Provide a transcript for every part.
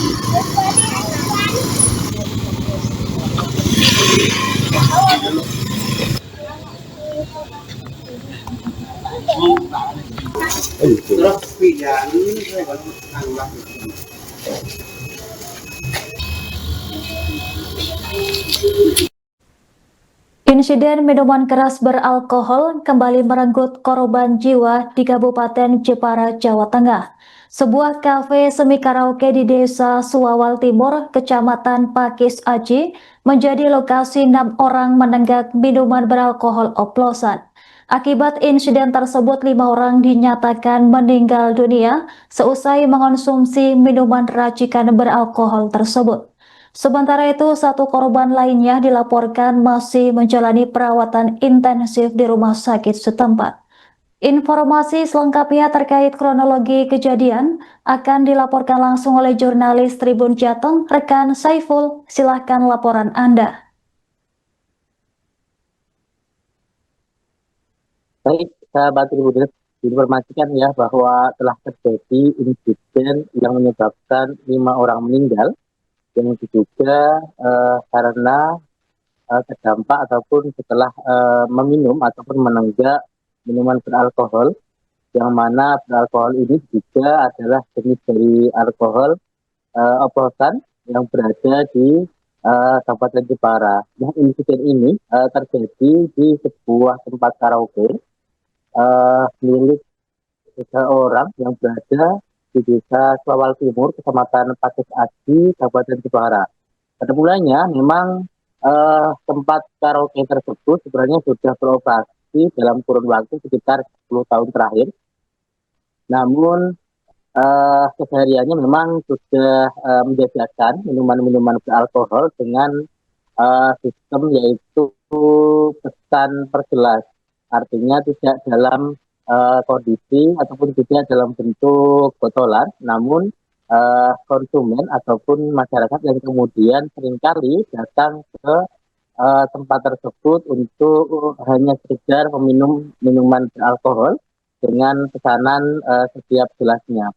Terus pilihan anggap Insiden minuman keras beralkohol kembali merenggut korban jiwa di Kabupaten Jepara, Jawa Tengah. Sebuah kafe semi karaoke di Desa Suwawal Timur, Kecamatan Pakis Aji, menjadi lokasi 6 orang menenggak minuman beralkohol oplosan. Akibat insiden tersebut, 5 orang dinyatakan meninggal dunia seusai mengonsumsi minuman racikan beralkohol tersebut. Sementara itu, 1 korban lainnya dilaporkan masih menjalani perawatan intensif di rumah sakit setempat. Informasi selengkapnya terkait kronologi kejadian akan dilaporkan langsung oleh jurnalis Tribun Jateng, rekan Saiful. Silahkan laporan Anda. Baik, sahabat Tribun, diinformasikan ya bahwa telah terjadi insiden yang menyebabkan 5 orang meninggal yang diduga karena terdampak ataupun setelah meminum ataupun menenggak minuman beralkohol, yang mana beralkohol ini juga adalah jenis dari alkohol oplosan yang berada di Kabupaten Jepara. Nah, insiden ini terjadi di sebuah tempat karaoke milik 3 orang yang berada di Desa Suwawal Timur, Kecamatan Pakis Aji, Kabupaten Jepara. Pada mulanya memang tempat karaoke tersebut sebenarnya sudah beroperasi dalam kurun waktu sekitar 10 tahun terakhir. Namun kesehariannya memang sudah menjajakan minuman-minuman beralkohol dengan sistem yaitu pesan perjelas. Artinya tidak dalam kondisi ataupun tidak dalam bentuk botolan, namun konsumen ataupun masyarakat yang kemudian seringkali datang ke tempat tersebut untuk hanya sekedar meminum minuman beralkohol dengan pesanan setiap gelasnya.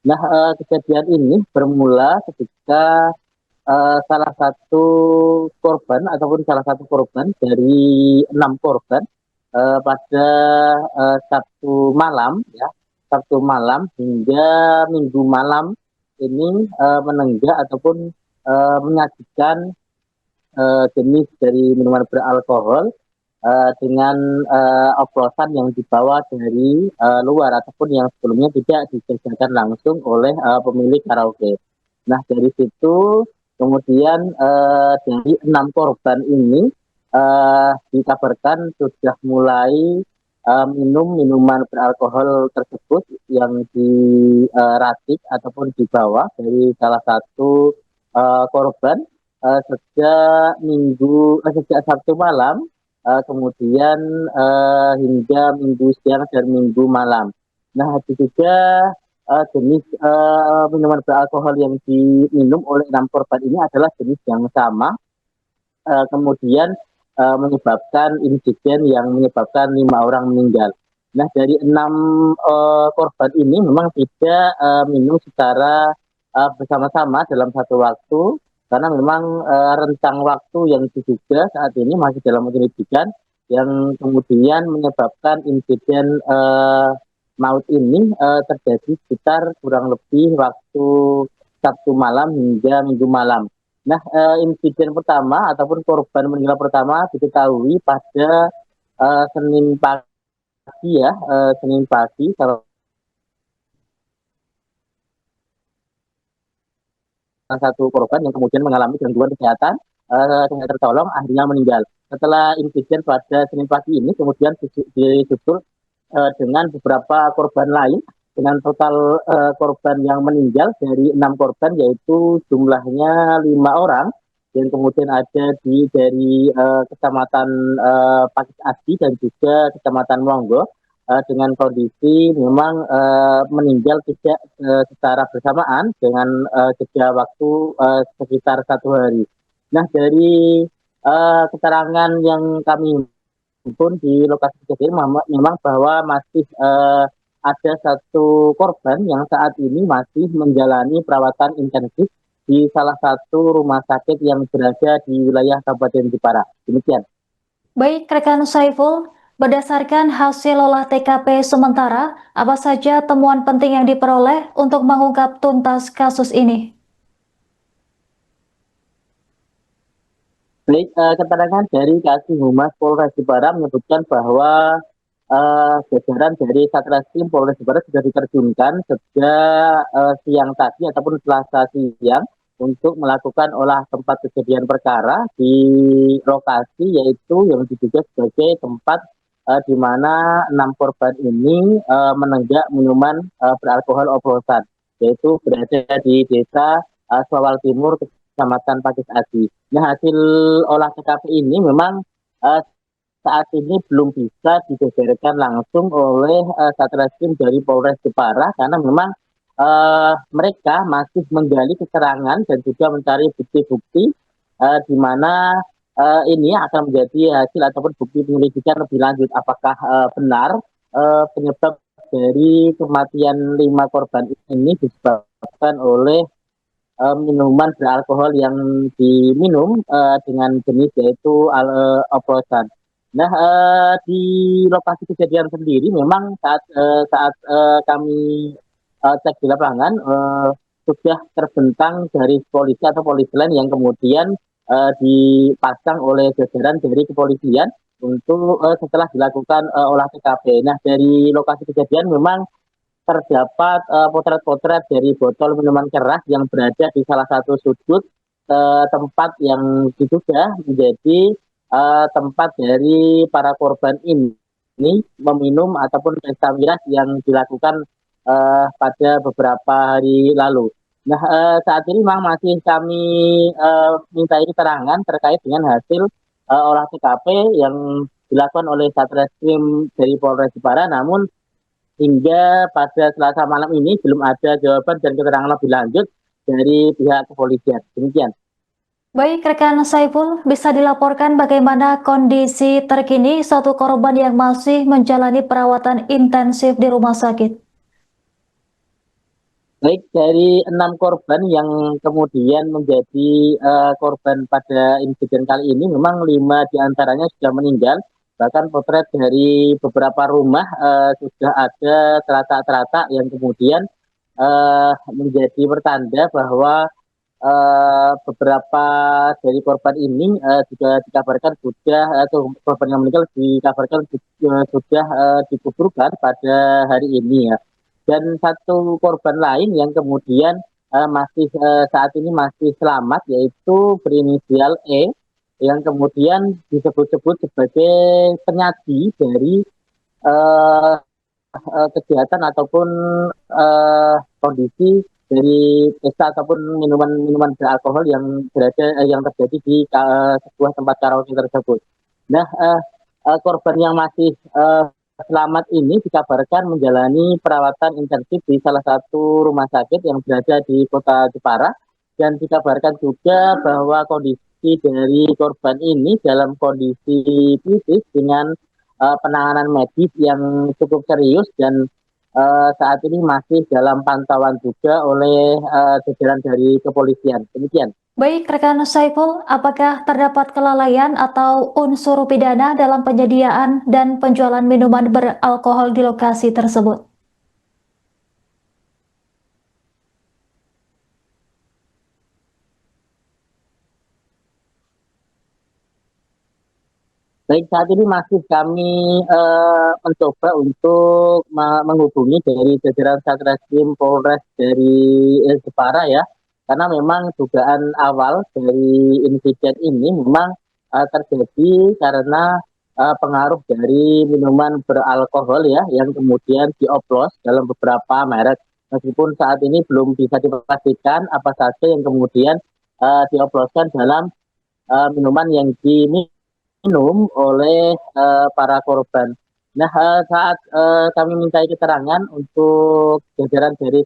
Nah, kejadian ini bermula ketika salah satu korban ataupun salah satu korban dari 6 korban pada Sabtu malam hingga Minggu malam ini menenggak ataupun menyajikan jenis dari minuman beralkohol dengan oplosan yang dibawa dari luar ataupun yang sebelumnya tidak dijajakan langsung oleh pemilik karaoke. Nah, dari situ kemudian dari 6 korban ini dikabarkan sudah mulai minum minuman beralkohol tersebut yang diracik ataupun dibawa dari salah satu korban sejak Sabtu malam, kemudian hingga Minggu siang dan Minggu malam. Nah, juga jenis minuman beralkohol yang diminum oleh 6 korban ini adalah jenis yang sama, kemudian menyebabkan insiden yang menyebabkan 5 orang meninggal. Nah, dari 6 korban ini memang tidak minum secara bersama-sama dalam satu waktu, karena memang rentang waktu yang diduga saat ini masih dalam penyelidikan, yang kemudian menyebabkan insiden maut ini terjadi sekitar kurang lebih waktu Sabtu malam hingga Minggu malam. Nah, insiden pertama ataupun korban meninggal pertama diketahui pada Senin pagi Senin pagi salah satu korban yang kemudian mengalami gangguan kesehatan dengan tertolong akhirnya meninggal. Setelah insiden pada Senin pagi ini kemudian disusul dengan beberapa korban lain dengan total korban yang meninggal dari 6 korban, yaitu jumlahnya 5 orang, dan kemudian ada dari Kecamatan Pakis Aji dan juga Kecamatan Monggo dengan kondisi memang meninggal tidak secara bersamaan dengan jeda waktu sekitar 1 hari. Nah, dari keterangan yang kami pun di lokasi kejadian memang bahwa masih ada 1 korban yang saat ini masih menjalani perawatan intensif di salah satu rumah sakit yang berada di wilayah Kabupaten Jepara. Demikian. Baik, rekan Saiful, berdasarkan hasil olah TKP sementara, apa saja temuan penting yang diperoleh untuk mengungkap tuntas kasus ini? Baik, keterangan dari Kasih Humas Polres Jepara menyebutkan bahwa jajaran dari Satreskrim Polres Jepara sudah diterjunkan sejak siang tadi ataupun Selasa siang untuk melakukan olah tempat kejadian perkara di lokasi yaitu yang diduga sebagai tempat di mana 6 korban ini menenggak minuman beralkohol oplosan, yaitu berada di Desa Suawal Timur, Kecamatan Pakis Adi. Nah, hasil olah TKP ini memang uh, saat ini belum bisa dibeberkan langsung oleh Satreskrim dari Polres Jepara karena memang mereka masih menggali keterangan dan juga mencari bukti-bukti di mana ini akan menjadi hasil ataupun bukti penyelidikan lebih lanjut apakah benar penyebab dari kematian 5 korban ini disebabkan oleh minuman beralkohol yang diminum dengan jenis yaitu oplosan. Nah, di lokasi kejadian sendiri memang saat kami cek di lapangan sudah terbentang garis polisi atau polisi lain yang kemudian dipasang oleh jajaran dari kepolisian untuk setelah dilakukan olah TKP. Nah, dari lokasi kejadian memang terdapat potret-potret dari botol minuman keras yang berada di salah satu sudut tempat yang diduga menjadi tempat dari para korban ini meminum ataupun pesta miras yang dilakukan pada beberapa hari lalu. Nah, saat ini memang masih kami mintai keterangan terkait dengan hasil olah TKP yang dilakukan oleh Satreskrim dari Polres Jepara, namun hingga pada Selasa malam ini belum ada jawaban dan keterangan lebih lanjut dari pihak kepolisian. Demikian. Baik, rekan Saiful, bisa dilaporkan bagaimana kondisi terkini satu korban yang masih menjalani perawatan intensif di rumah sakit? Baik, dari 6 korban yang kemudian menjadi korban pada insiden kali ini, memang 5 diantaranya sudah meninggal. Bahkan potret dari beberapa rumah sudah ada teratak-teratak yang kemudian menjadi pertanda bahwa beberapa dari korban ini juga dikabarkan sudah atau korban yang meninggal dikabarkan sudah dikuburkan pada hari ini ya. Dan satu korban lain yang kemudian masih saat ini masih selamat yaitu berinisial E yang kemudian disebut-sebut sebagai penyaji dari eh, kegiatan ataupun kondisi dari pesta ataupun minuman-minuman beralkohol yang yang terjadi di sebuah tempat karaoke tersebut. Nah, korban yang masih selamat ini dikabarkan menjalani perawatan intensif di salah satu rumah sakit yang berada di Kota Jepara dan dikabarkan juga bahwa kondisi dari korban ini dalam kondisi kritis dengan penanganan medis yang cukup serius dan saat ini masih dalam pantauan juga oleh jajaran dari kepolisian. Demikian. Baik, rekan Saiful, apakah terdapat kelalaian atau unsur pidana dalam penyediaan dan penjualan minuman beralkohol di lokasi tersebut? Baik, saat ini masih kami mencoba untuk menghubungi dari jajaran Satreskrim Polres dari Jepara ya, karena memang dugaan awal dari insiden ini memang terjadi karena pengaruh dari minuman beralkohol ya, yang kemudian dioplos dalam beberapa merek. Meskipun saat ini belum bisa dipastikan apa saja yang kemudian dioploskan dalam minuman yang diminum oleh para korban. Nah, saat kami mintai keterangan untuk jajaran dari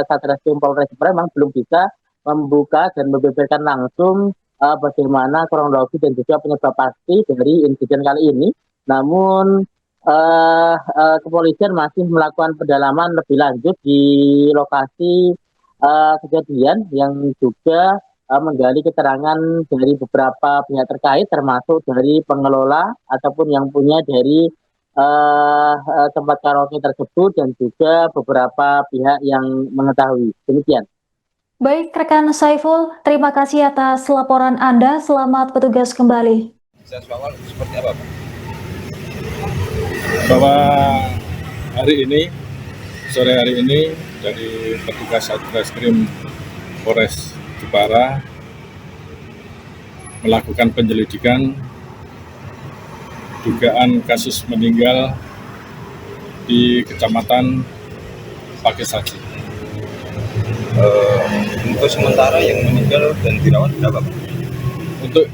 Satreskrim Polres Jepara memang belum bisa membuka dan membeberkan langsung bagaimana kronologi dan juga penyebab pasti dari insiden kali ini. Namun kepolisian masih melakukan pendalaman lebih lanjut di lokasi kejadian yang juga menggali keterangan dari beberapa pihak terkait, termasuk dari pengelola ataupun yang punya dari tempat karaoke tersebut, dan juga beberapa pihak yang mengetahui. Demikian. Baik, rekan Saiful, terima kasih atas laporan Anda. Selamat bertugas kembali. Awal seperti apa, Pak? Bahwa sore hari ini dari petugas Satreskrim Polres Jepara melakukan penyelidikan dugaan kasus meninggal di Kecamatan Pakisaki. Untuk sementara yang meninggal dan dirawat berapa, Pak? Untuk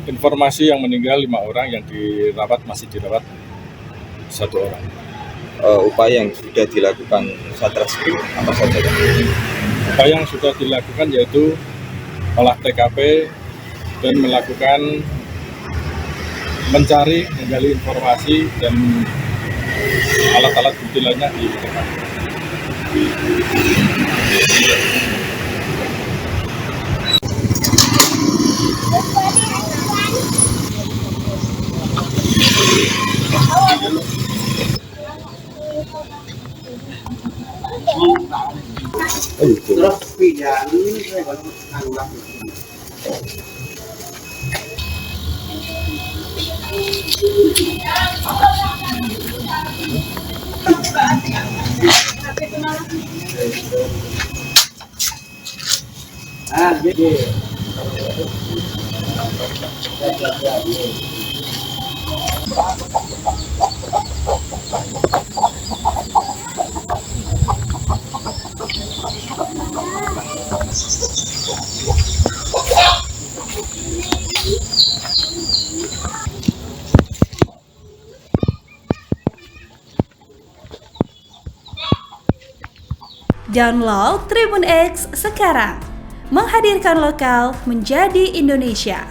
informasi yang meninggal 5 orang, yang dirawat masih dirawat 1 orang. Upaya yang sudah dilakukan Satreskrim apa saja, Pak? Upaya yang sudah dilakukan yaitu olah TKP dan melakukan menggali informasi dan alat-alat bukti lainnya di TKP. Terus pilihan saya kalau anggap jadi Download Tribun X sekarang, menghadirkan lokal menjadi Indonesia.